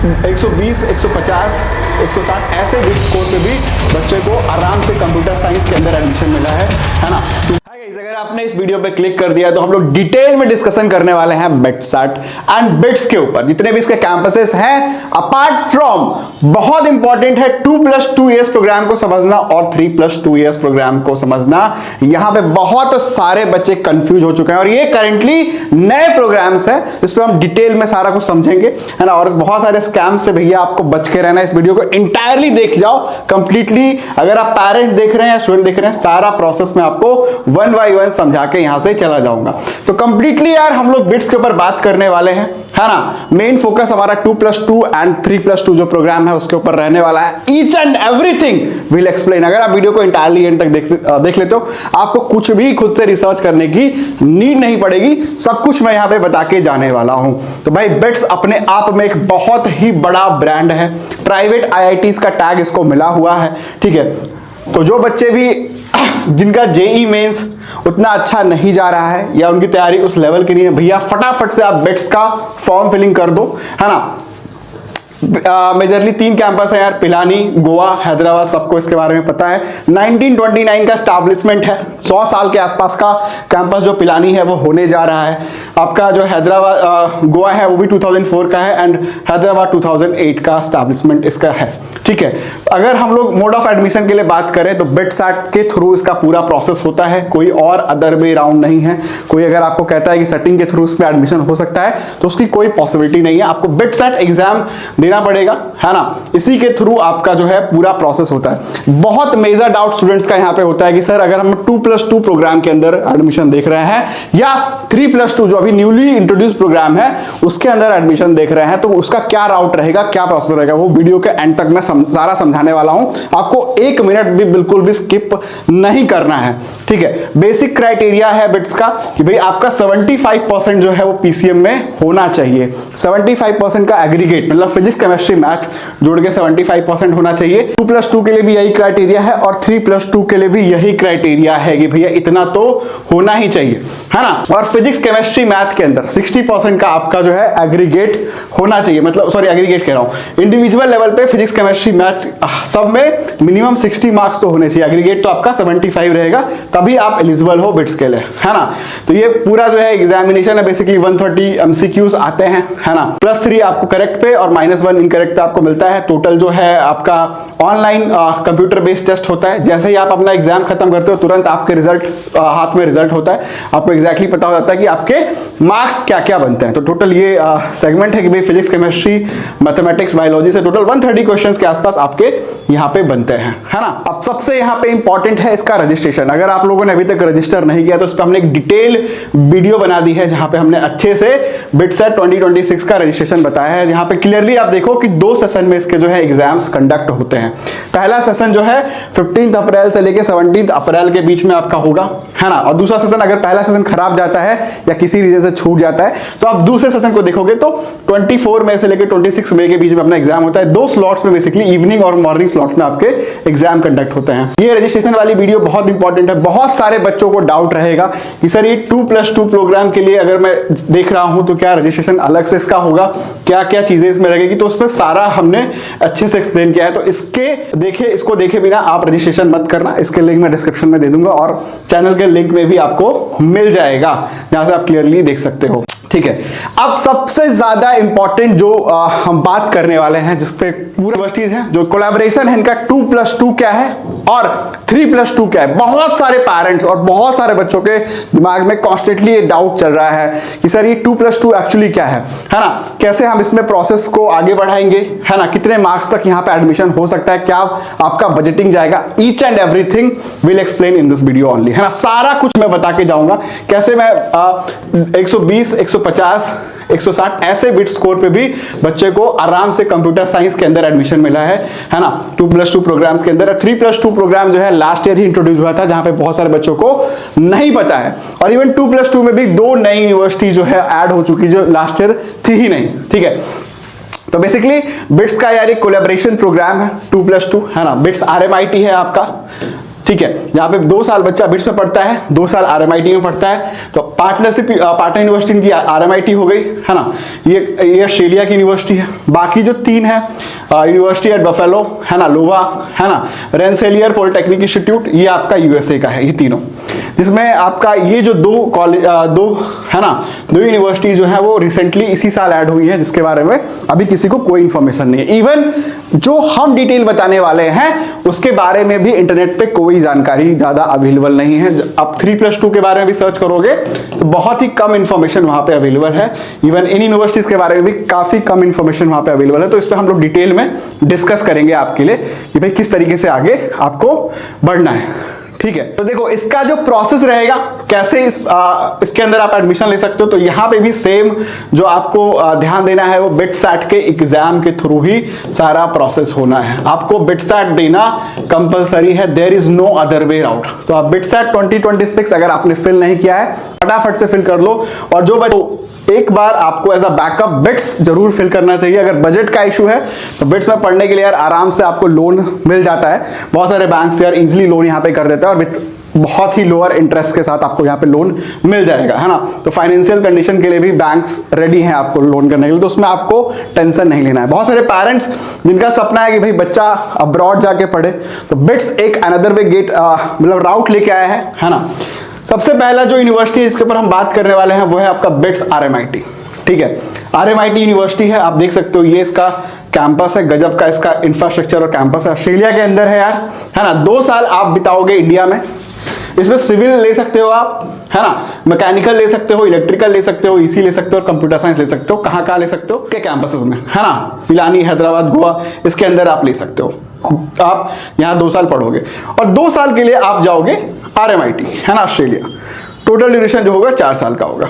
120, 150, 160 ऐसे bit score पे भी बच्चे को आराम से कंप्यूटर साइंस के अंदर एडमिशन मिला है ना। अगर आपने इस वीडियो पे क्लिक कर दिया तो हम लोग डिटेल में डिस्कशन करने वाले हैं बिटसैट एंड बिट्स के ऊपर, जितने भी इसके कैंपसेस हैं अपार्ट फ्रॉम। बहुत इंपॉर्टेंट है 2+2 ईयर्स प्रोग्राम को समझना और 3+2 ईयर्स प्रोग्राम को समझना। यहां पे बहुत सारे बच्चे कंफ्यूज हो चुके हैं और ये करेंटली नए प्रोग्राम्स हैं जिसपे हम डिटेल में सारा कुछ समझेंगे, है ना। और बहुत सारे स्कैम से भैया आपको बच के रहना है। इस वीडियो को इंटायरली देख जाओ कंप्लीटली। अगर आप पेरेंट देख रहे हैं या स्टूडेंट देख रहे हैं, सारा प्रोसेस में आपको 1 by 1 समझा के यहां से चला जाऊंगा। तो कंप्लीटली यार हम लोग बिट्स के ऊपर बात करने वाले हैं, है ना। मेन फोकस हमारा 2+2 एंड 3+2 जो प्रोग्राम है उसके ऊपर रहने वाला है। Each and everything will explain. अगर आप वीडियो को इंटायरली एंड तक देख लेते हो, आपको कुछ भी खुद से रिसर्च करने की नीड नहीं पड़ेगी। सब कुछ मैं यहां पे बता के जाने वाला हूं। तो भाई बिट्स अपने आप में एक बहुत ही बड़ा ब्रांड है। प्राइवेट IITs का टैग इसको मिला हुआ है, ठीक है। तो जो बच्चे भी जिनका जेई मेंस उतना अच्छा नहीं जा रहा है या उनकी तैयारी उस लेवल की नहीं है, भैया फटाफट से आप बिट्स का फॉर्म फिलिंग कर दो, है ना। मेजरली 3 कैंपस है यार, पिलानी, गोवा, हैदराबाद, सबको इसके बारे में पता है। 1929 का एस्टैब्लिशमेंट है, 100 साल के आसपास का कैंपस जो पिलानी है वो होने जा रहा है। आपका जो हैदराबाद गोवा है वो भी 2004 का है एंड हैदराबाद 2008 का एस्टैब्लिशमेंट इसका है, ठीक है। अगर हम लोग मोड ऑफ एडमिशन के लिए बात करें तो बिटसैट के थ्रू इसका पूरा प्रोसेस होता है, कोई और अदर वे राउंड नहीं है। कोई अगर आपको कहता है कि सेटिंग के थ्रू उसमें एडमिशन हो सकता है तो उसकी कोई पॉसिबिलिटी नहीं है। आपको बिटसैट एग्जाम देना पड़ेगा, है ना। इसी के थ्रू आपका जो है पूरा प्रोसेस होता है। बहुत मेजर डाउट स्टूडेंट्स का यहाँ पे होता है कि सर अगर हम 2+2 प्रोग्राम के अंदर एडमिशन देख रहे हैं या 3+2 जो अभी न्यूली इंट्रोड्यूस प्रोग्राम है उसके अंदर एडमिशन देख रहे हैं तो उसका क्या राउट रहेगा, क्या प्रोसेस रहेगा, वो वीडियो के एंड तक मैं सारा समझाने वाला हूं। आपको 1 मिनट भी बिल्कुल भी स्किप नहीं करना है, ठीक है। बेसिक क्राइटेरिया है बिट्स का कि भाई आपका 75% जो है वो PCM में होना चाहिए। 75% का एग्रीगेट मतलब फिजिक्स केमिस्ट्री मैथ जोड़ के 75% होना चाहिए। 2+2 के लिए भी यही क्राइटेरिया है और 3+2 के लिए भी यही क्राइटेरिया है कि भैया इतना तो होना ही चाहिए, है ना। और फिजिक्स केमिस्ट्री मैथ के अंदर 60% का आपका जो है एग्रीगेट होना चाहिए। मतलब सॉरी एग्रीगेट कह रहा हूं, इंडिविजुअल लेवल पे फिजिक्स केमिस्ट्री मैथ सब में मिनिमम 60 मार्क्स तो होने चाहिए। एग्रीगेट तो आपका 75 रहेगा, तभी आप एलिजिबल हो बिट्स के लिए, है ना। तो ये पूरा जो है एग्जामिनेशन है, बेसिकली 130 MCQs आते हैं, है ना। +3 आपको करेक्ट पे और -1 इनकरेक्ट पे आपको मिलता है। टोटल जो है आपका ऑनलाइन कंप्यूटर बेस्ड टेस्ट होता है। जैसे ही आप अपना एग्जाम खत्म करते हो तुरंत आपके रिजल्ट हाथ में रिजल्ट होता है। आपको एग्जैक्टली पता हो जाता है कि आपके मार्क्स क्या क्या बनते हैं। तो टोटल ये सेगमेंट है कि भाई फिजिक्स केमिस्ट्री मैथमेटिक्स बायोलॉजी से टोटल 130 क्वेश्चंस के आसपास आपके यहाँ पे बनते हैं, है ना। अब सबसे यहाँ पे इंपॉर्टेंट है इसका रजिस्ट्रेशन। अगर आप लोगों ने अभी तक रजिस्टर नहीं किया तो इस पर हमने एक डिटेल वीडियो बना दी है जहां पे हमने अच्छे से बिटसैट 2026 का रजिस्ट्रेशन बताया है। जहां पे क्लियरली आप देखो कि 2 सेशन में इसके जो है एग्जाम्स कंडक्ट होते हैं। पहला सेशन जो है 15 अप्रैल से लेके 17 अप्रैल के बीच में आपका होगा, है ना। और दूसरा सेशन अगर पहला सेशन खराब जाता है या किसी रीजन से छूट जाता है तो आप दूसरे सेशन को देखोगे तो 24 मई से लेकर 26 मई के बीच में अपना एग्जाम होता है। 2 स्लॉट्स में बेसिकली इवनिंग और मॉर्निंग स्लॉट में आपके एग्जाम कंडक्ट होते हैं। ये रजिस्ट्रेशन वाली वीडियो बहुत इंपॉर्टेंट है। बहुत सारे बच्चों को डाउट रहेगा कि सर ये 2+2 प्रोग्राम के लिए अगर मैं देख रहा हूं तो क्या रजिस्ट्रेशन अलग से इसका होगा, क्या क्या चीजें इसमें लगेगी, तो उस पर सारा हमने अच्छे से एक्सप्लेन किया है। तो इसको देखे बिना आप रजिस्ट्रेशन मत करना। इसके लिंक मैं डिस्क्रिप्शन में दे दूंगा और चैनल के लिंक में भी आपको मिल जाएगा जहां से आप क्लियरली देख सकते हो, ठीक है। अब सबसे ज्यादा इंपॉर्टेंट जो हम बात करने वाले हैं जिसपे पूरा चीज है, जो कोलैबोरेशन है इनका 2+2 क्या है और 3+2 क्या है। बहुत सारे पेरेंट्स और बहुत सारे बच्चों के दिमाग में कॉन्स्टेंटली ये डाउट चल रहा है कि सर ये 2+2 एक्चुअली क्या है ना। कैसे हम इसमें प्रोसेस को आगे बढ़ाएंगे, है ना। कितने मार्क्स तक यहाँ पे एडमिशन हो सकता है, क्या आपका बजटिंग जाएगा। Each and everything will explain in this video only, है ना। सारा कुछ मैं बता के जाऊंगा कैसे मैं 120, 150, 160 ऐसे बिट स्कोर पे भी बच्चे को आराम से कंप्यूटर साइंस के अंदर एडमिशन मिला है ना। 2+2 प्रोग्राम्स के अंदर 3+2 प्रोग्राम जो है लास्ट ईयर ही इंट्रोड्यूस हुआ था जहां पे बहुत सारे बच्चों को नहीं पता है। और इवन 2+2 में भी 2 नई यूनिवर्सिटी जो है ऐड हो चुकी जो लास्ट ईयर थी ही नहीं, ठीक है। तो बेसिकली बिट्स का यार एक कोलैबोरेशन प्रोग्राम है 2+2, है ना। बिट्स RMIT है आपका, ठीक है। यहाँ पे 2 साल बच्चा बिट्स में पढ़ता है, 2 साल RMIT में पढ़ता है, तो पार्टनर यूनिवर्सिटी की RMIT हो गई है ना। ये ऑस्ट्रेलिया की यूनिवर्सिटी है। बाकी जो 3 है, यूनिवर्सिटी एट बफेलो है ना, लोवा है ना, रेंसेलियर पॉलिटेक्निक इंस्टीट्यूट, ये आपका USA का है, ये तीनों, जिसमें आपका ये जो 2 कॉलेज है ना, 2 यूनिवर्सिटी जो है वो रिसेंटली इसी साल ऐड हुई है, जिसके बारे में अभी किसी को कोई इंफॉर्मेशन नहीं है। इवन जो हम डिटेल बताने वाले हैं उसके बारे में भी इंटरनेट पे कोई जानकारी ज्यादा अवेलेबल नहीं है। आप 3+2 के बारे में भी सर्च करोगे तो बहुत ही कम इंफॉर्मेशन वहां पे अवेलेबल है। इवन इन यूनिवर्सिटीज के बारे में भी काफी कम इंफॉर्मेशन वहां पे अवेलेबल है। तो इस पे हम लोग डिटेल में डिस्कस करेंगे आपके लिए कि भाई किस तरीके से आगे आपको बढ़ना है, ठीक है। तो देखो इसका जो प्रोसेस रहेगा, कैसे इसके अंदर आप एडमिशन ले सकते हो, तो यहाँ पे भी सेम जो आपको ध्यान देना है वो बिटसैट के एग्जाम के थ्रू ही सारा प्रोसेस होना है। आपको बिटसैट देना कंपलसरी है, there is no other way out. तो आप बिटसैट 2026 अगर आपने फिल नहीं किया है फटाफट से फिल कर लो। और जो एक बार आपको एज अ बैकअप बिट्स जरूर फिल करना चाहिए। अगर बजट का इशू है तो बिट्स में पढ़ने के लिए यार आराम से आपको लोन मिल जाता है। बहुत सारे बैंक्स यार इजीली लोन यहाँ पे कर देते हैं और विद बहुत ही लोअर इंटरेस्ट के साथ आपको यहाँ पे लोन मिल जाएगा, है ना। तो फाइनेंशियल कंडीशन के लिए भी बैंक्स रेडी हैं आपको लोन करने के लिए, तो उसमें आपको टेंशन नहीं लेना है। बहुत सारे पेरेंट्स जिनका सपना है कि भाई बच्चा अब्रॉड जाके पढ़े, तो बिट्स एक अनदर वे गेट मतलब राउट लेके आया है ना। सबसे पहला जो यूनिवर्सिटी है इसके ऊपर हम बात करने वाले हैं वो है आपका बिट्स RMIT, ठीक है। RMIT यूनिवर्सिटी है, आप देख सकते हो ये इसका कैंपस है, गजब का इसका इंफ्रास्ट्रक्चर और कैंपस है, ऑस्ट्रेलिया के अंदर है यार, है ना। 2 साल आप बिताओगे इंडिया में, इसमें सिविल ले सकते हो आप, है ना, मैकेनिकल ले सकते हो, इलेक्ट्रिकल ले सकते हो, EC ले सकते हो और कंप्यूटर साइंस ले सकते हो। कहाँ ले सकते हो के कैंपसेस में, है ना, पिलानी, हैदराबाद, गोवा, इसके अंदर आप ले सकते हो। आप यहाँ 2 साल पढ़ोगे और 2 साल के लिए आप जाओगे RMIT, है ना, ऑस्ट्रेलिया। टोटल ड्यूरेशन जो होगा 4 साल का होगा,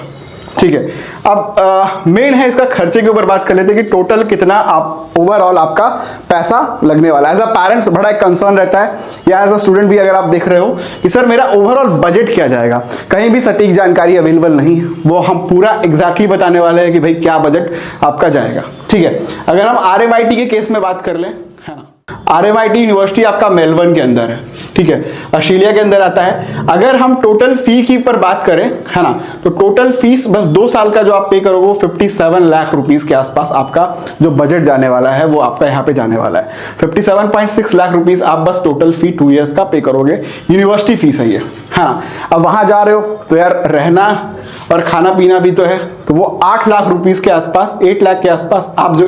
ठीक है। अब मेन है इसका खर्चे के ऊपर बात कर लेते हैं कि टोटल कितना आप ओवरऑल आपका पैसा लगने वाला है। एज अ पेरेंट्स बड़ा एक कंसर्न रहता है, या एज अ स्टूडेंट भी अगर आप देख रहे हो कि सर मेरा ओवरऑल बजट क्या जाएगा, कहीं भी सटीक जानकारी अवेलेबल नहीं है। वो हम पूरा एग्जैक्टली बताने वाले हैं कि भाई क्या बजट आपका जाएगा, ठीक है। अगर हम RMIT के केस में बात कर लें, है ना, RMIT यूनिवर्सिटी आपका मेलबर्न के अंदर है, ठीक है, ऑस्ट्रेलिया के अंदर आता है। अगर हम टोटल फी की पर बात करें, है ना, तो टोटल फीस बस 2 साल का जो आप पे करोगे वो 57 लाख रुपीस के आसपास आपका जो बजट जाने वाला है वो आपका यहाँ पे जाने वाला है। 57.6 लाख रुपीस आप बस टोटल फी 2 इयर्स का पे करोगे, यूनिवर्सिटी फीस है ये, है ना। अब वहां जा रहे हो तो यार रहना और खाना पीना भी तो है, तो वो 8 लाख रुपीस के आसपास, 8 लाख के आसपास आप जो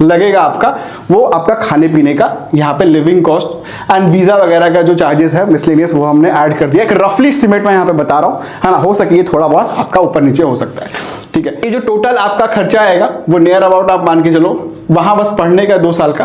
लगेगा आपका, वो आपका खाने पीने का यहाँ पे लिविंग कॉस्ट एंड वीजा वगैरह का जो चार्जेस है मिसलेनियस वो हमने ऐड कर दिया। एक रफली एस्टिमेट मैं यहाँ पे बता रहा हूँ, है ना, हो सके ये थोड़ा बहुत आपका ऊपर नीचे हो सकता है, ठीक है। ये जो टोटल आपका खर्चा आएगा वो नियर अबाउट आप मान के चलो वहां बस पढ़ने का 2 साल का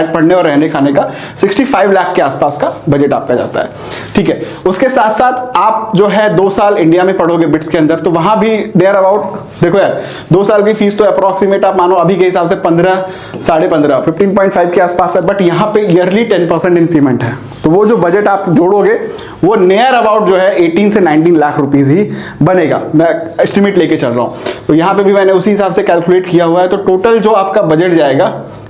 पढ़ने और रहने खाने का 65 लाख के आसपास का बजट आपका जाता है, ठीक है। उसके साथ साथ आप जो है 2 साल इंडिया में पढ़ोगे बिट्स के अंदर, तो वहां भी नियर अबाउट देखो यार 2 साल की फीस तो अप्रोक्सीमेट आप मानो अभी के हिसाब से 15 साढ़े 15 15.5 के आसपास है, बट यहाँ पे ईयरली 10% इंक्रीमेंट है। तो वो जो बजट आप जोड़ोगे वो नियर अबाउट जो है 18 से 19 लाख रुपीस ही बनेगा, मैं एस्टिमेट लेके चल रहा हूँ। तो यहाँ पे भी मैंने उसी हिसाब से कैलकुलेट किया हुआ है। तो टोटल जो आपका बजट जाएगा,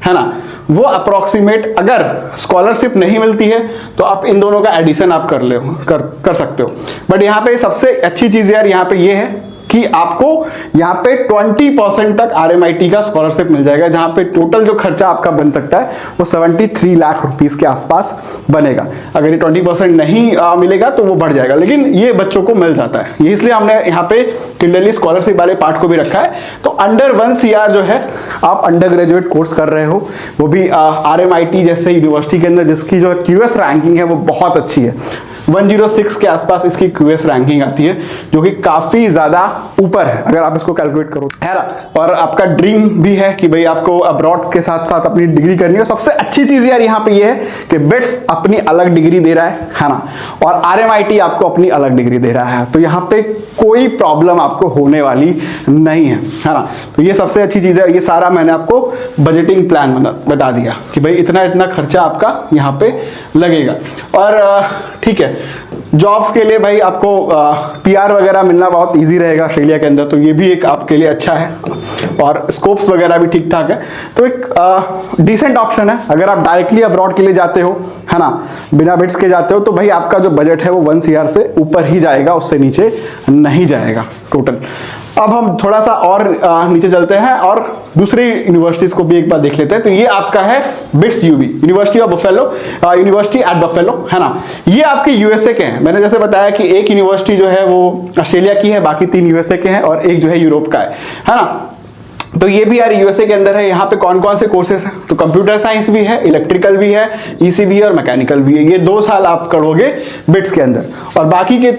है ना, वो अप्रोक्सीमेट, अगर स्कॉलरशिप नहीं मिलती है तो आप इन दोनों का एडिशन आप कर सकते हो। बट यहाँ पे सबसे अच्छी चीज यार यहाँ पे ये है कि आपको यहाँ पे 20% तक RMIT का स्कॉलरशिप मिल जाएगा, जहां पे टोटल जो खर्चा आपका बन सकता है वो 73 लाख रुपीस के आसपास बनेगा। अगर ये 20% नहीं मिलेगा तो वो बढ़ जाएगा, लेकिन ये बच्चों को मिल जाता है। ये इसलिए हमने यहाँ पे क्लियरली स्कॉलरशिप वाले पार्ट को भी रखा है। तो अंडर 1 CR जो है आप अंडर ग्रेजुएट कोर्स कर रहे हो, वो भी RMIT जैसे यूनिवर्सिटी के अंदर, जिसकी जो QS रैंकिंग है वो बहुत अच्छी है। 106 के आसपास इसकी QS रैंकिंग आती है, जो कि काफी ज्यादा ऊपर है अगर आप इसको कैलकुलेट करो, है ना। और आपका ड्रीम भी है कि भाई आपको अब्रॉड के साथ साथ अपनी डिग्री करनी है। सबसे अच्छी चीज यार यहाँ पे ये है कि बिट्स अपनी अलग डिग्री दे रहा है ना, और RMIT आपको अपनी अलग डिग्री दे रहा है। तो यहाँ पे कोई प्रॉब्लम आपको होने वाली नहीं है ना। तो ये सबसे अच्छी चीज है। ये सारा मैंने आपको बजटिंग प्लान बता दिया कि भाई इतना इतना खर्चा आपका यहाँ पे लगेगा। और ठीक है, है। जॉब्स के लिए भाई आपको पीआर वगैरह मिलना बहुत इजी रहेगा ऑस्ट्रेलिया के अंदर, तो ये भी एक आपके लिए अच्छा है, और स्कोप्स वगैरह भी ठीक ठाक है, तो एक डिसेंट ऑप्शन है। अगर आप डायरेक्टली अब्रॉड के लिए जाते हो, है ना, बिना बिट्स के जाते हो, तो भाई आपका जो बजट है वो 1 CR से ऊपर ही जाएगा, उससे नीचे नहीं जाएगा टोटल। अब हम थोड़ा सा और नीचे चलते हैं और दूसरी यूनिवर्सिटीज को भी एक बार देख लेते हैं। तो ये आपका है BITS UB, university of Buffalo, university at Buffalo, है ना। ये आपके यूएसए के हैं। मैंने जैसे बताया कि एक यूनिवर्सिटी जो है वो ऑस्ट्रेलिया की है, बाकी 3 यूएसए के हैं, और एक जो है यूरोप का है ना। तो ये भी यार यूएसए के अंदर है। यहाँ पे कौन कौन से कोर्सेज हैं, तो कंप्यूटर साइंस भी है, इलेक्ट्रिकल भी है, ईसी भी है और मैकेनिकल भी है। ये 2 साल आप करोगे बिट्स के अंदर, और बाकी के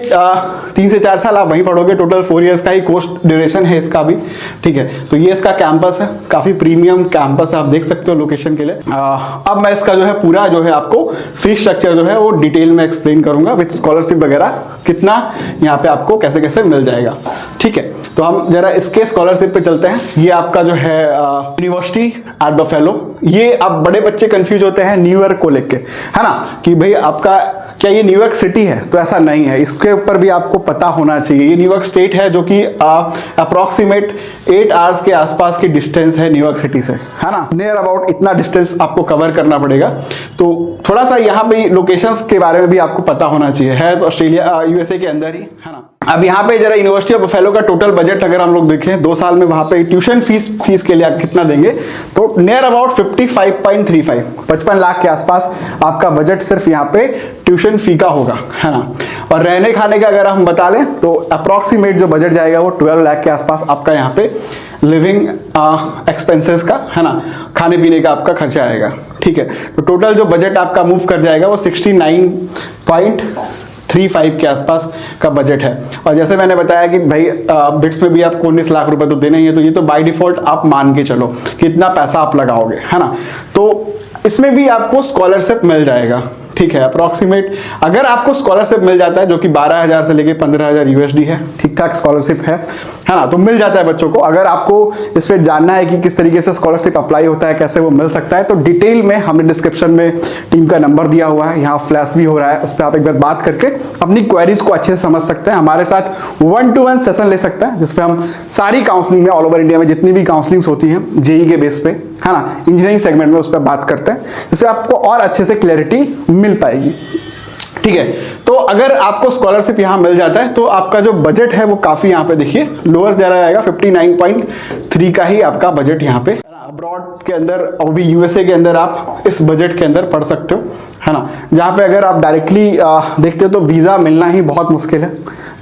3 से 4 साल आप वहीं पढ़ोगे। टोटल 4 इयर्स का ही कोर्स ड्यूरेशन है इसका भी, ठीक है। तो ये इसका कैंपस है, काफी प्रीमियम कैंपस है, आप देख सकते हो लोकेशन के लिए। अब मैं इसका जो है पूरा जो है आपको फीस स्ट्रक्चर जो है वो डिटेल में एक्सप्लेन करूंगा, विद स्कॉलरशिप वगैरह कितना यहाँ पे आपको कैसे कैसे मिल जाएगा, ठीक है। तो हम जरा इसके स्कॉलरशिप पे चलते हैं। ये आपका जो है यूनिवर्सिटी एट बफेलो। ये अब बड़े बच्चे कंफ्यूज होते हैं न्यूयॉर्क को लेके, है ना, कि भाई आपका क्या ये न्यूयॉर्क सिटी है, तो ऐसा नहीं है। इसके ऊपर भी आपको पता होना चाहिए। ये न्यूयॉर्क स्टेट है, जो कि अप्रोक्सीमेट 8 आवर्स के आसपास की डिस्टेंस है न्यूयॉर्क सिटी से, है ना। नियर अबाउट इतना डिस्टेंस आपको कवर करना पड़ेगा। तो थोड़ा सा यहाँ पे लोकेशंस के बारे में भी आपको पता होना चाहिए। है तो ऑस्ट्रेलिया यूएसए के अंदर ही, है ना। अब यहाँ पे जरा यूनिवर्सिटी ऑफ बफेलो का टोटल बजट अगर हम लोग देखें 2 साल में, वहां पे ट्यूशन फीस के लिए आप कितना देंगे, तो नियर अबाउट 55.35 55 लाख के आसपास आपका बजट सिर्फ यहाँ पे ट्यूशन फी का होगा, है ना। और रहने खाने का अगर हम बता लें तो अप्रोक्सीमेट जो बजट जाएगा वो 12 लाख के आसपास आपका यहाँ पे लिविंग एक्सपेंसेस का, है ना, खाने पीने का आपका खर्चा आएगा, ठीक है। तो टोटल जो बजट आपका मूव कर जाएगा वो 69.35 के आसपास का बजट है। और जैसे मैंने बताया कि भाई बिट्स में भी आपको 19 लाख रुपए तो देने ही है, तो ये तो बाय डिफॉल्ट आप मान के चलो कि इतना पैसा आप लगाओगे, है ना। तो इसमें भी आपको स्कॉलरशिप मिल जाएगा, ठीक है। अप्रोक्सीमेट अगर आपको स्कॉलरशिप मिल जाता है, जो कि 12,000 से लेके 15,000 यूएसडी है, ठीक ठाक स्कॉलरशिप है ना, तो मिल जाता है बच्चों को। अगर आपको इस पर जानना है कि किस तरीके से स्कॉलरशिप अप्लाई होता है, कैसे वो मिल सकता है, तो डिटेल में हमने डिस्क्रिप्शन में टीम का नंबर दिया हुआ है, यहाँ फ्लैश भी हो रहा है, उस पर आप एक बार बात करके अपनी क्वेरीज को अच्छे से समझ सकते हैं। हमारे साथ 1-to-1 सेशन ले सकते हैं, जिसपे हम सारी काउंसलिंग में, ऑल ओवर इंडिया में जितनी भी काउंसलिंग होती हैं जेई के बेस पे, है ना, इंजीनियरिंग सेगमेंट में, उस पर बात करते हैं, जिससे आपको और अच्छे से क्लैरिटी मिल पाएगी, ठीक है। तो अगर आपको स्कॉलरशिप यहाँ मिल जाता है तो आपका जो बजट है वो काफी यहाँ पे देखिए लोअर चला जाएगा, 59.3 का ही आपका बजट यहाँ पे। अब्रॉड के अंदर और भी यूएसए के अंदर आप इस बजट के अंदर पढ़ सकते हो, है ना। जहाँ पे अगर आप डायरेक्टली देखते हो तो वीजा मिलना ही बहुत मुश्किल है,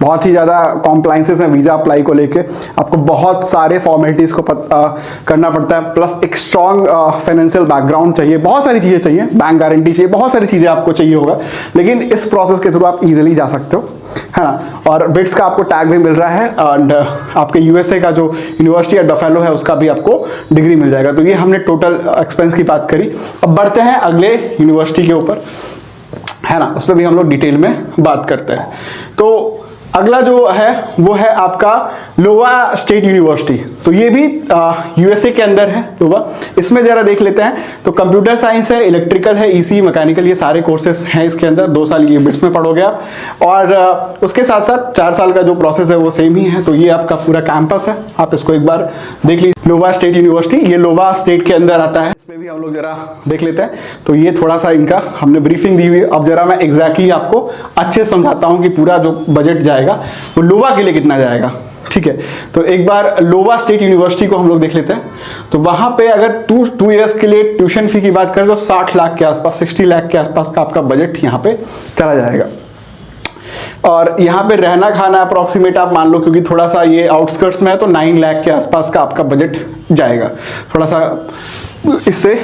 बहुत ही ज़्यादा कॉम्प्लाइंसेस हैं वीज़ा अप्लाई को लेके। आपको बहुत सारे फॉर्मेलिटीज़ को करना पड़ता है, प्लस एक स्ट्रॉन्ग फाइनेंशियल बैकग्राउंड चाहिए, बहुत सारी चीज़ें चाहिए, बैंक गारंटी चाहिए, बहुत सारी चीज़ें आपको चाहिए होगा। लेकिन इस प्रोसेस के थ्रू आप इजीली जा सकते हो, है ना। और बिट्स का आपको टैग भी मिल रहा है, एंड आपके यूएसए का जो यूनिवर्सिटी एट बफेलो है उसका भी आपको डिग्री मिल जाएगा। तो ये हमने टोटल एक्सपेंस की बात करी। अब बढ़ते हैं अगले यूनिवर्सिटी के ऊपर, है ना, उस पर भी हम लोग डिटेल में बात करते हैं। तो अगला जो है वो है आपका लोवा स्टेट यूनिवर्सिटी। तो ये भी यूएसए के अंदर है लोवा। इसमें जरा देख लेते हैं। तो कंप्यूटर साइंस है, इलेक्ट्रिकल है, ईसी, मैकेनिकल, ये सारे कोर्सेज हैं इसके अंदर। 2 साल ये बिट्स में पढ़ोगे आप, और उसके साथ साथ 4 साल का जो प्रोसेस है वो सेम ही है। तो ये आपका पूरा कैंपस है, आप इसको एक बार देख लीजिए। लोवा स्टेट यूनिवर्सिटी, ये लोवा स्टेट के अंदर आता है। इसमें भी हम लोग जरा देख लेते हैं। तो ये थोड़ा सा इनका हमने ब्रीफिंग दी हुई है। अब जरा मैं एग्जैक्टली आपको अच्छे समझाता हूँ कि पूरा जो बजट जाएगा वो लोवा के लिए कितना जाएगा, ठीक है। तो एक बार लोवा स्टेट यूनिवर्सिटी को हम लोग देख लेते हैं। तो वहां पे अगर 2 इयर्स के लिए ट्यूशन फी की बात करें तो 60 लाख के आसपास, 60 लाख के आसपास का आपका बजट यहाँ पे चला जाएगा। और यहाँ पे रहना खाना अप्रोक्सीमेट आप मान लो, क्योंकि थोड़ा सा ये आउटस्कर्ट्स में है, तो 9 लाख के आसपास का आपका बजट जाएगा। थोड़ा सा इससे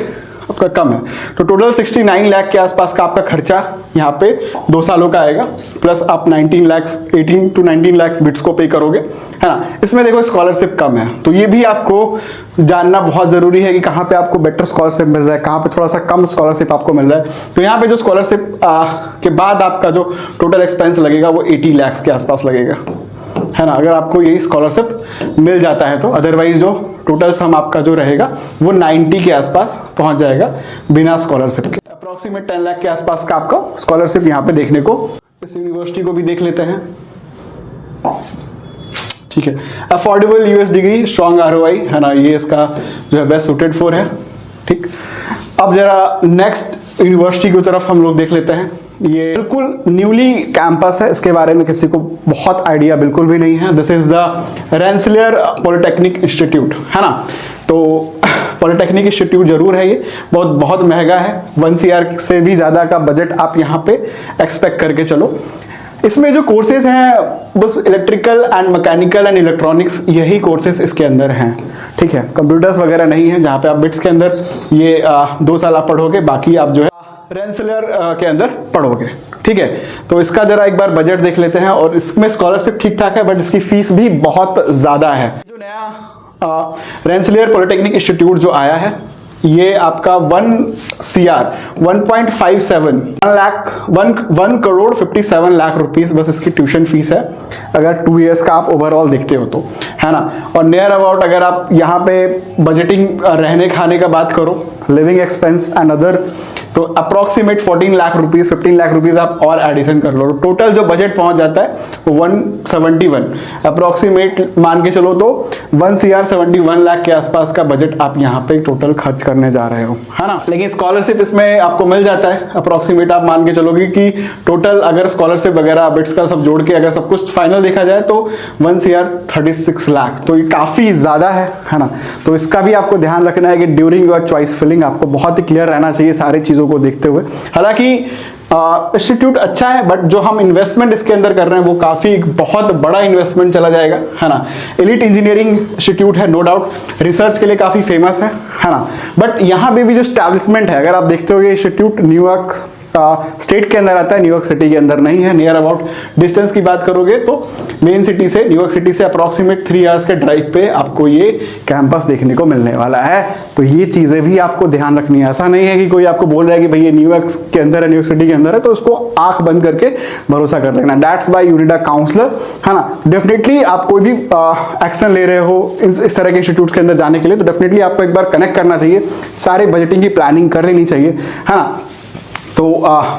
आपका कम है। तो टोटल 69 लाख के आसपास का आपका खर्चा यहाँ पे 2 सालों का आएगा, प्लस आप 18 to 19 लाख बिट्स को पे करोगे, है ना। इसमें देखो स्कॉलरशिप कम है, तो ये भी आपको जानना बहुत जरूरी है कि कहाँ पे आपको बेटर स्कॉलरशिप मिल रहा है, कहाँ पे थोड़ा सा कम स्कॉलरशिप आपको मिल रहा है। तो यहाँ पे जो स्कॉलरशिप के बाद आपका जो टोटल एक्सपेंस लगेगा वो 80 लाख के आसपास लगेगा, है ना, अगर आपको यही स्कॉलरशिप मिल जाता है तो। अदरवाइज जो टोटल सम आपका जो रहेगा वो 90 के आसपास पहुंच जाएगा बिना स्कॉलरशिप के। अप्रोक्सीमेट 10 लाख के आसपास का आपको स्कॉलरशिप यहाँ पे देखने को इस यूनिवर्सिटी को भी देख लेते हैं। ठीक है, affordable US degree, strong ROI, है ना, ये इसका जो है बेस्ट सुटेड फॉर है। ठीक, अब जरा नेक्स्ट यूनिवर्सिटी की तरफ हम लोग देख लेते हैं। ये बिल्कुल न्यूली कैंपस है, इसके बारे में किसी को बहुत आइडिया बिल्कुल भी नहीं है। This is the Rensselaer Polytechnic Institute, है ना। तो पॉलिटेक्निक इंस्टीट्यूट जरूर है, ये बहुत महंगा है, 1 CR से भी ज़्यादा का बजट आप यहाँ पे एक्सपेक्ट करके चलो। इसमें जो कोर्सेज हैं बस electrical and mechanical and electronics, यही कोर्सेज इसके अंदर हैं। ठीक है, कंप्यूटर्स वगैरह नहीं है, जहाँ पे आप बिट्स के अंदर ये 2 साल आप पढ़ोगे, बाकी आप जो है रेंसलर के अंदर पढ़ोगे। ठीक है, तो इसका जरा एक बार बजट देख लेते हैं। और इसमें स्कॉलरशिप ठीक ठाक है, बट इसकी फीस भी बहुत ज़्यादा है। जो नया रेंसलियर पॉलिटेक्निक इंस्टीट्यूट जो आया है, ये आपका 1 CR 1.57 1 करोड़ 57 लाख रुपीस बस इसकी ट्यूशन फीस है, अगर 2 इयर्स का आप ओवरऑल देखते हो तो, है ना। और नियर अबाउट अगर आप यहाँ पे बजटिंग रहने खाने का बात करो, लिविंग एक्सपेंस एंड अदर, तो approximate 14 lakh rupees 15 lakh rupees आप और एडिशन कर लो, टोटल जो बजट पहुंच जाता है वो 171 अप्रॉक्सीमेट मान के चलो, तो 1 CR 71 लाख के आसपास का बजट आप यहाँ पे टोटल खर्च करने जा रहे हो, है ना। लेकिन स्कॉलरशिप इसमें आपको मिल जाता है, अप्रॉक्सीमेट आप मान के चलोगे कि टोटल अगर स्कॉलरशिप वगैरह बिट्स का सब जोड़ के अगर सब कुछ फाइनल देखा जाए तो 1 CR 36 लाख, तो ये काफी ज्यादा है ना। तो इसका भी आपको ध्यान रखना है कि ड्यूरिंग योर चॉइस फिलिंग आपको बहुत ही क्लियर रहना चाहिए सारी चीजों को देखते हुए। हालांकि इंस्टीट्यूट अच्छा है, बट जो हम इन्वेस्टमेंट इसके अंदर कर रहे हैं वो काफी बहुत बड़ा इन्वेस्टमेंट चला जाएगा, है ना। एलिट इंजीनियरिंग इंस्टीट्यूट है, नो डाउट, रिसर्च के लिए काफी फेमस है ना। बट यहाँ पे भी जो स्टैब्लिशमेंट है, अगर आप देखते हो ये इंस्टीट्यूट न्यूयॉर्क स्टेट के अंदर आता है, न्यूयॉर्क सिटी के अंदर नहीं है। नियर अबाउट डिस्टेंस की बात करोगे तो मेन सिटी से, न्यूयॉर्क सिटी से अप्रॉक्सीमेट 3 आवर्स के ड्राइव पे आपको ये कैंपस देखने को मिलने वाला है। तो ये चीजें भी आपको ध्यान रखनी है। ऐसा नहीं है कि कोई आपको बोल रहा है कि भाई ये न्यूयॉर्क के अंदर है, न्यूयॉर्क सिटी के अंदर है, तो उसको आंख बंद करके भरोसा कर लेना। That's why you need a counsellor, है ना। डेफिनेटली आप कोई भी एक्शन ले रहे हो इस तरह के इंस्टीट्यूट के अंदर जाने के लिए, तो डेफिनेटली आपको एक बार कनेक्ट करना चाहिए, सारे बजटिंग की प्लानिंग कर लेनी चाहिए, है ना। तो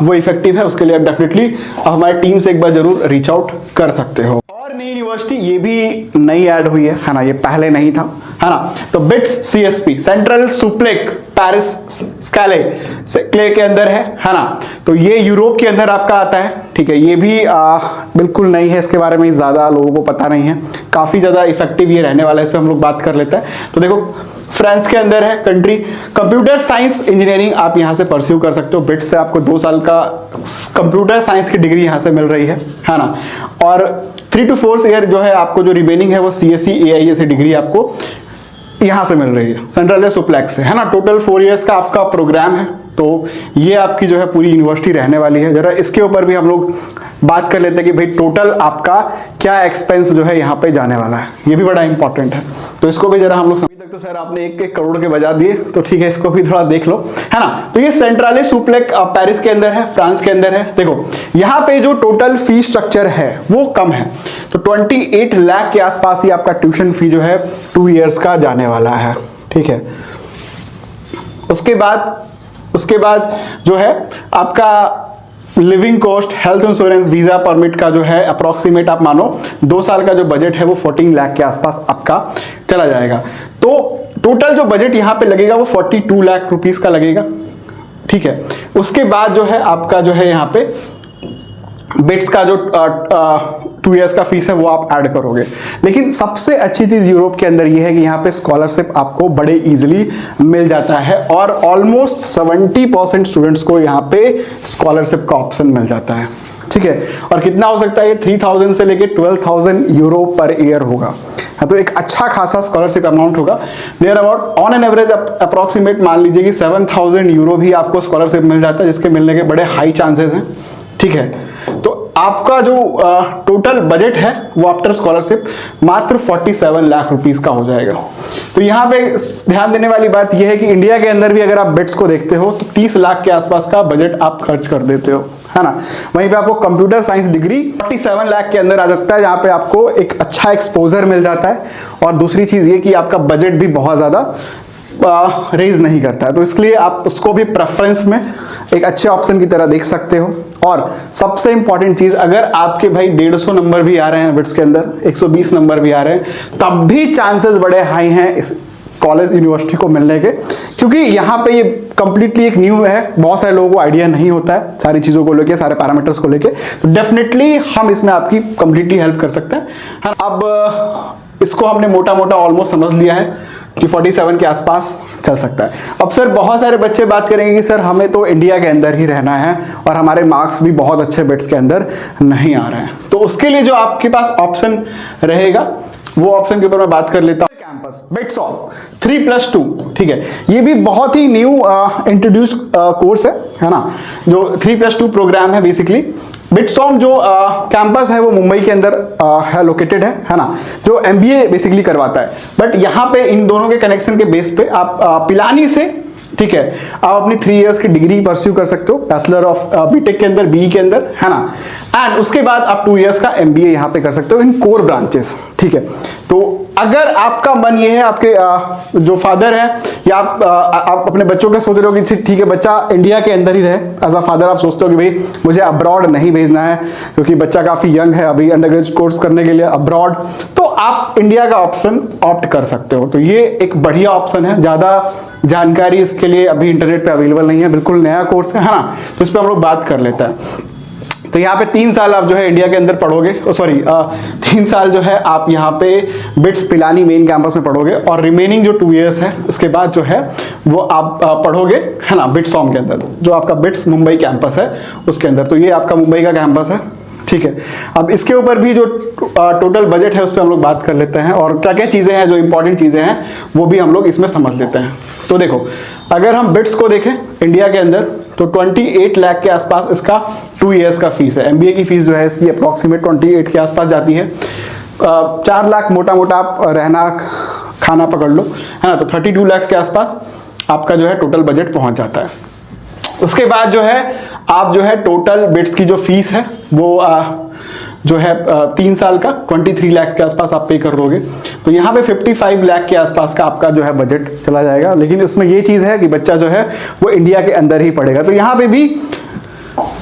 वो इफेक्टिव है, उसके लिए आप डेफिनेटली हमारी टीम से एक बार जरूर रीच आउट कर सकते हो। और नई यूनिवर्सिटी, ये भी नई ऐड हुई है ना, ये पहले नहीं था, है ना। तो BITS CSP, Central Supelec Paris Saclay के अंदर है ना। तो ये यूरोप के अंदर आपका आता है। ठीक है, ये भी बिल्कुल नई है, इसके बारे में ज़्यादा लोगों को पता नहीं है, काफ़ी ज़्यादा इफेक्टिव ये रहने वाला है, इस पर हम लोग बात कर लेते हैं। तो देखो, फ्रांस के अंदर है कंट्री, कंप्यूटर साइंस इंजीनियरिंग आप यहाँ से परस्यू कर सकते हो। बिट्स से आपको 2 साल का कंप्यूटर साइंस की डिग्री यहाँ से मिल रही है ना। और 3 to 4 ईयर जो है आपको जो रिमेनिंग है वो CSE AI से डिग्री आपको यहाँ से मिल रही है, सेंट्रल सुप्लेक्स से, है ना। टोटल 4 इयर्स का आपका प्रोग्राम है। तो ये आपकी जो है पूरी यूनिवर्सिटी रहने वाली है। जरा इसके ऊपर भी हम लोग बात कर लेते हैं कि भाई टोटल आपका क्या एक्सपेंस जो है यहाँ पे जाने वाला है, ये भी बड़ा इंपॉर्टेंट है। तो इसको भी जरा हम लोग, अभी तक तो सर आपने 1-1 करोड़ के बजा दिए, तो ठीक है, इसको भी थोड़ा देख लो, है ना। तो ये सेंट्रल सुप्लेक पेरिस के अंदर है, फ्रांस के अंदर है। देखो यहाँ पे जो टोटल फी स्ट्रक्चर है वो कम है, तो 28 लाख के आसपास ही आपका ट्यूशन फी जो है 2 इयर्स का जाने वाला है। ठीक है, उसके बाद जो है आपका living cost, health insurance, visa permit का जो है अप्रॉक्सीमेट आप मानो 2 साल का जो बजट है वो 14 लाख के आसपास आपका चला जाएगा। तो टोटल जो बजट यहाँ पे लगेगा वो 42 लाख रुपीस का लगेगा। ठीक है, उसके बाद जो है आपका जो है यहाँ पे बिट्स का जो 2 इयर्स का फीस है वो आप ऐड करोगे। लेकिन सबसे अच्छी चीज यूरोप के अंदर ये है कि यहाँ पे स्कॉलरशिप आपको बड़े इजीली मिल जाता है, और ऑलमोस्ट 70% स्टूडेंट्स को यहाँ पे स्कॉलरशिप का ऑप्शन मिल जाता है। ठीक है, और कितना हो सकता है, ये 3000 से लेके 12,000 यूरो पर ईयर होगा। तो एक अच्छा खासा स्कॉलरशिप अमाउंट होगा। Near about on an average approximate मान लीजिए कि 7000 यूरो भी आपको स्कॉलरशिप मिल जाता है, जिसके मिलने के बड़े हाई चांसेस हैं। ठीक है, तो आपका जो टोटल बजट है वो आफ्टर स्कॉलरशिप मात्र 47 लाख रुपीस का हो जाएगा। तो यहाँ पे ध्यान देने वाली बात यह है कि इंडिया के अंदर भी अगर आप बिट्स को देखते हो तो 30 लाख के आसपास का बजट आप खर्च कर देते हो, है ना। वहीं पे आपको कंप्यूटर साइंस डिग्री 47 लाख के अंदर आ सकता है, जहाँ पे आपको एक अच्छा एक्सपोजर मिल जाता है। और दूसरी चीज ये कि आपका बजट भी बहुत ज्यादा रेज नहीं करता है, तो इसलिए आप उसको भी प्रेफरेंस में एक अच्छे ऑप्शन की तरह देख सकते हो। और सबसे इंपॉर्टेंट चीज, अगर आपके भाई 150 नंबर भी आ रहे हैं बिट्स के अंदर, 120 नंबर भी आ रहे हैं, तब भी चांसेस बड़े हाई हैं इस कॉलेज यूनिवर्सिटी को मिलने के, क्योंकि यहाँ पे ये कंप्लीटली एक न्यू है, बहुत सारे लोगों को आइडिया नहीं होता है सारी चीज़ों को लेके, सारे पैरामीटर्स को लेके, तो डेफिनेटली हम इसमें आपकी कंप्लीटली हेल्प कर सकते हैं। अब इसको हमने मोटा मोटा ऑलमोस्ट समझ लिया है कि 47 के आसपास चल सकता है। अब सर बहुत सारे बच्चे बात करेंगे कि सर हमें तो इंडिया के अंदर ही रहना है और हमारे मार्क्स भी बहुत अच्छे बिट्स के अंदर नहीं आ रहे हैं, तो उसके लिए जो आपके पास ऑप्शन रहेगा वो ऑप्शन के ऊपर मैं बात कर लेता हूँ। कैंपस बिट्सॉम 3+2, ठीक है, ये भी बहुत ही न्यू इंट्रोड्यूस कोर्स है ना, जो 3+2 प्रोग्राम है बेसिकली। बिट्सॉम जो कैंपस है वो मुंबई के अंदर है लोकेटेड है ना, जो एमबीए बेसिकली करवाता है। बट यहाँ पे इन दोनों के कनेक्शन के बेस पे आप पिलानी से, ठीक है, आप अपनी 3 इयर्स की डिग्री परस्यू कर सकते हो बैचलर ऑफ बीटेक के अंदर, बीई के अंदर, है ना, एंड उसके बाद आप 2 इयर्स का एमबीए यहाँ पे कर सकते हो इन कोर ब्रांचेस, ठीक है। तो अगर आपका मन ये है, आपके जो फादर है या आप अपने बच्चों का सोच रहे हो कि ठीक है बच्चा इंडिया के अंदर ही रहे, एज अ फादर आप सोचते हो कि भाई मुझे अब्रॉड नहीं भेजना है क्योंकि बच्चा काफ़ी यंग है अभी अंडर ग्रेजुएट कोर्स करने के लिए अब्रॉड, तो आप इंडिया का ऑप्शन ऑप्ट कर सकते हो। तो ये एक बढ़िया ऑप्शन है, ज़्यादा जानकारी इसके लिए अभी इंटरनेट पे अवेलेबल नहीं है, बिल्कुल नया कोर्स है ना, तो इस पर हम लोग बात कर लेते हैं। तो यहाँ पे 3 साल आप जो है इंडिया के अंदर पढ़ोगे, 3 साल जो है आप यहाँ पे बिट्स पिलानी मेन कैंपस में पढ़ोगे, और रिमेनिंग जो 2 इयर्स है उसके बाद जो है वो आप पढ़ोगे, है ना, बिट्सॉम के अंदर, जो आपका बिट्स मुंबई कैंपस है उसके अंदर। तो ये आपका मुंबई का कैंपस है, ठीक है। अब इसके ऊपर भी जो टोटल बजट है उस पर हम लोग बात कर लेते हैं, और क्या क्या चीज़ें हैं जो इंपॉर्टेंट चीज़ें हैं वो भी हम लोग इसमें समझ लेते हैं। तो देखो, अगर हम बिट्स को देखें इंडिया के अंदर तो 28 लाख के आसपास इसका 2 इयर्स का फीस है। एमबीए की फीस जो है इसकी अप्रॉक्सीमेट 28 के आसपास जाती है। 4 लाख मोटा मोटा आप रहना खाना पकड़ लो, है ना, तो 32 लाख के आसपास आपका जो है टोटल बजट पहुंच जाता है। उसके बाद जो है आप जो है टोटल बिट्स की जो फीस है वो जो है 3 साल का 23 लाख के आसपास आप पे कर दोगे, तो यहाँ पे 55 लाख के आसपास का आपका जो है बजट चला जाएगा। लेकिन इसमें ये चीज़ है कि बच्चा जो है वो इंडिया के अंदर ही पढ़ेगा, तो यहाँ पे भी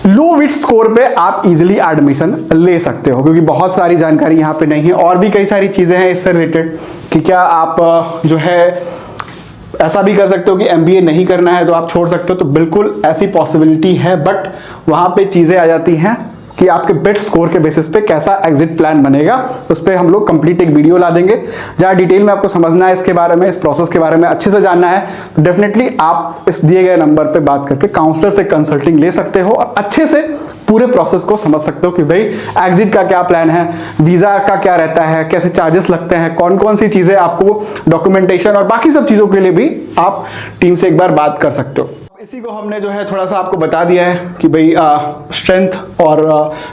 लो बिट्स स्कोर पे आप इजीली एडमिशन ले सकते हो, क्योंकि बहुत सारी जानकारी यहाँ पे नहीं है। और भी कई सारी चीज़ें हैं इससे रिलेटेड कि क्या आप जो है ऐसा भी कर सकते हो कि एमबीए नहीं करना है तो आप छोड़ सकते हो, तो बिल्कुल ऐसी पॉसिबिलिटी है। बट वहाँ पे चीज़ें आ जाती हैं कि आपके बिट्स स्कोर के बेसिस पे कैसा एग्जिट प्लान बनेगा, उस पर हम लोग कंप्लीट एक वीडियो ला देंगे जहाँ डिटेल में आपको समझना है इसके बारे में, इस प्रोसेस के बारे में अच्छे से जानना है, तो डेफिनेटली आप इस दिए गए नंबर पे बात करके काउंसलर से कंसल्टिंग ले सकते हो और अच्छे से पूरे प्रोसेस को समझ सकते हो कि भाई एग्जिट का क्या प्लान है, वीज़ा का क्या रहता है, कैसे चार्जेस लगते हैं, कौन कौन सी चीज़ें आपको डॉक्यूमेंटेशन और बाकी सब चीज़ों के लिए भी आप टीम से एक बार बात कर सकते हो। इसी को हमने जो है थोड़ा सा आपको बता दिया है कि भाई स्ट्रेंथ और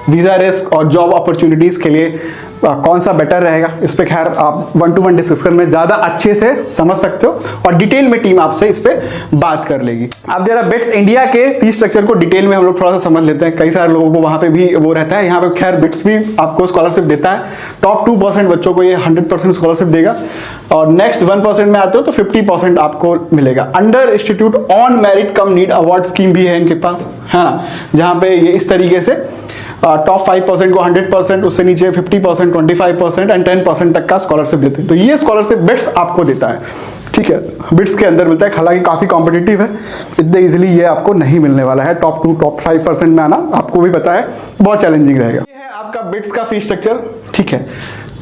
वीज़ा रिस्क और जॉब अपॉर्चुनिटीज़ के लिए कौन सा बेटर रहेगा। इस पे खैर आप 1-to-1 डिस्कशन में ज़्यादा अच्छे से समझ सकते हो और डिटेल में टीम आपसे इस पे बात कर लेगी। अब जरा बिट्स इंडिया के फीस स्ट्रक्चर को डिटेल में हम लोग थोड़ा सा समझ लेते हैं। कई सारे लोगों को वहाँ पे भी वो रहता है, यहाँ पे खैर बिट्स भी आपको स्कॉलरशिप देता है। टॉप 2% बच्चों को ये 100% स्कॉलरशिप देगा, और नेक्स्ट 1% में आते हो तो 50% आपको मिलेगा। Under institute on merit come need award scheme भी है इनके पास, है ना, जहाँ पे ये इस तरीके से टॉप 5% को 100%, उससे नीचे 50%, 25% एंड 10% तक का स्कॉलरशिप देते हैं। तो ये स्कॉलरशिप बिट्स आपको देता है, ठीक है, बिट्स के अंदर मिलता है। हालांकि काफ़ी कॉम्पिटिटिव है, इतने इजीली ये आपको नहीं मिलने वाला है। टॉप 2, टॉप 5% में आना आपको भी पता है बहुत चैलेंजिंग रहेगा। ये है आपका बिट्स का फीस स्ट्रक्चर, ठीक है।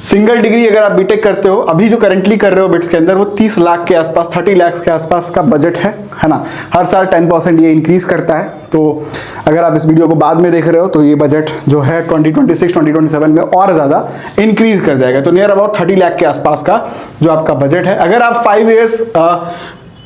सिंगल डिग्री अगर आप बीटेक करते हो, अभी जो करंटली कर रहे हो बिट्स के अंदर, वो 30 लाख के आसपास, 30 लाख के आसपास का बजट है ना। हर साल 10% ये इंक्रीज करता है, तो अगर आप इस वीडियो को बाद में देख रहे हो तो ये बजट जो है 2026-2027 में और ज़्यादा इंक्रीज कर जाएगा। तो नियर अबाउट 30 लाख के आसपास का जो आपका बजट है। अगर आप 5 इयर्स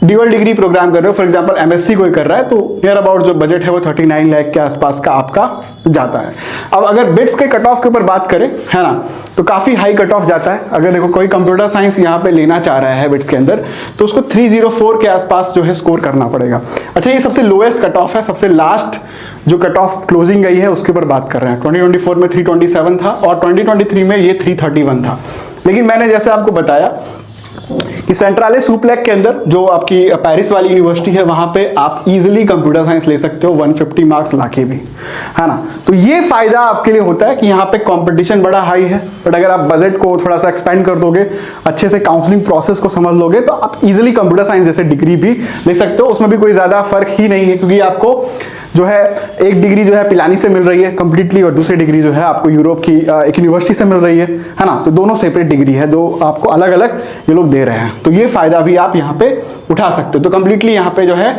ड्यूअल डिग्री प्रोग्राम कर रहे हो, फॉर एग्जांपल एमएससी कोई कर रहा है, तो नियर अबाउट जो बजट है वो 39 लाख के आसपास का आपका जाता है। अब अगर बिट्स के कट ऑफ के ऊपर बात करें, है ना, तो काफ़ी हाई कट ऑफ जाता है। अगर देखो कोई कंप्यूटर साइंस यहाँ पे लेना चाह रहा है बिट्स के अंदर, तो उसको 304 के आसपास जो है स्कोर करना पड़ेगा। अच्छा, ये सबसे लोएस्ट कट ऑफ है, सबसे लास्ट जो कट ऑफ क्लोजिंग गई है उसके ऊपर बात कर रहे हैं। 2024 में 327 था और 2023 में ये 331 था। लेकिन मैंने जैसे आपको बताया कि सेंट्राले सुप्लेक के अंदर जो आपकी पेरिस वाली यूनिवर्सिटी है वहां पे आप इजीली कंप्यूटर साइंस ले सकते हो 150 मार्क्स लाके भी, है ना। तो ये फायदा आपके लिए होता है कि यहाँ पे कंपटीशन बड़ा हाई है, बट अगर आप बजट को थोड़ा सा एक्सपेंड कर दोगे, अच्छे से काउंसलिंग प्रोसेस को समझ लोगे, तो आप इजीली कंप्यूटर साइंस जैसे डिग्री भी ले सकते हो। उसमें भी कोई ज्यादा फर्क ही नहीं है, क्योंकि आपको जो है एक डिग्री जो है पिलानी से मिल रही है कंप्लीटली, और दूसरी डिग्री जो है आपको यूरोप की एक यूनिवर्सिटी से मिल रही है ना। तो दोनों सेपरेट डिग्री है, दो आपको अलग अलग ये लोग दे रहे हैं, तो ये फायदा भी आप यहाँ पे उठा सकते हो। तो कंप्लीटली यहाँ पे जो है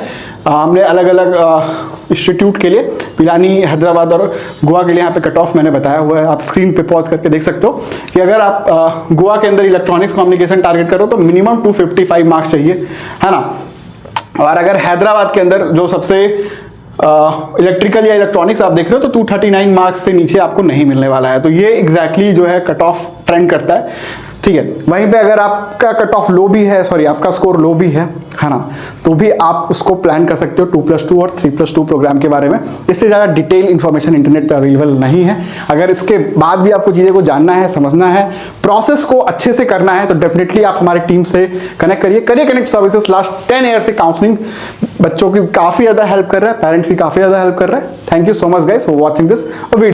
हमने अलग अलग इंस्टीट्यूट के लिए पिलानी, हैदराबाद और गोवा के लिए यहाँ पे कट ऑफ मैंने बताया हुआ है। आप स्क्रीन पे पॉज करके देख सकते हो कि अगर आप गोवा के अंदर इलेक्ट्रॉनिक्स कम्युनिकेशन टारगेट करो तो मिनिमम 255 मार्क्स चाहिए, है ना। और अगर हैदराबाद के अंदर जो सबसे इलेक्ट्रिकल या इलेक्ट्रॉनिक्स आप देख रहे हो तो 239 मार्क्स से नीचे आपको नहीं मिलने वाला है। तो ये एग्जैक्टली जो है कट ऑफ ट्रेंड करता है, ठीक है। वहीं पे अगर आपका कट ऑफ लो भी है, सॉरी आपका स्कोर लो भी है ना, तो भी आप उसको प्लान कर सकते हो 2+2 और 3+2 प्रोग्राम के बारे में। इससे ज़्यादा डिटेल इंफॉर्मेशन इंटरनेट पे अवेलेबल नहीं है। अगर इसके बाद भी आपको चीज़ें को जानना है, समझना है, प्रोसेस को अच्छे से करना है, तो डेफिनेटली आप हमारी टीम से कनेक्ट करिए। Career connect services last 10 year से काउंसलिंग बच्चों की काफ़ी ज़्यादा हेल्प कर रहा है, पेरेंट्स की काफ़ी ज़्यादा हेल्प कर रहा है। Thank you so much guys for watching this video.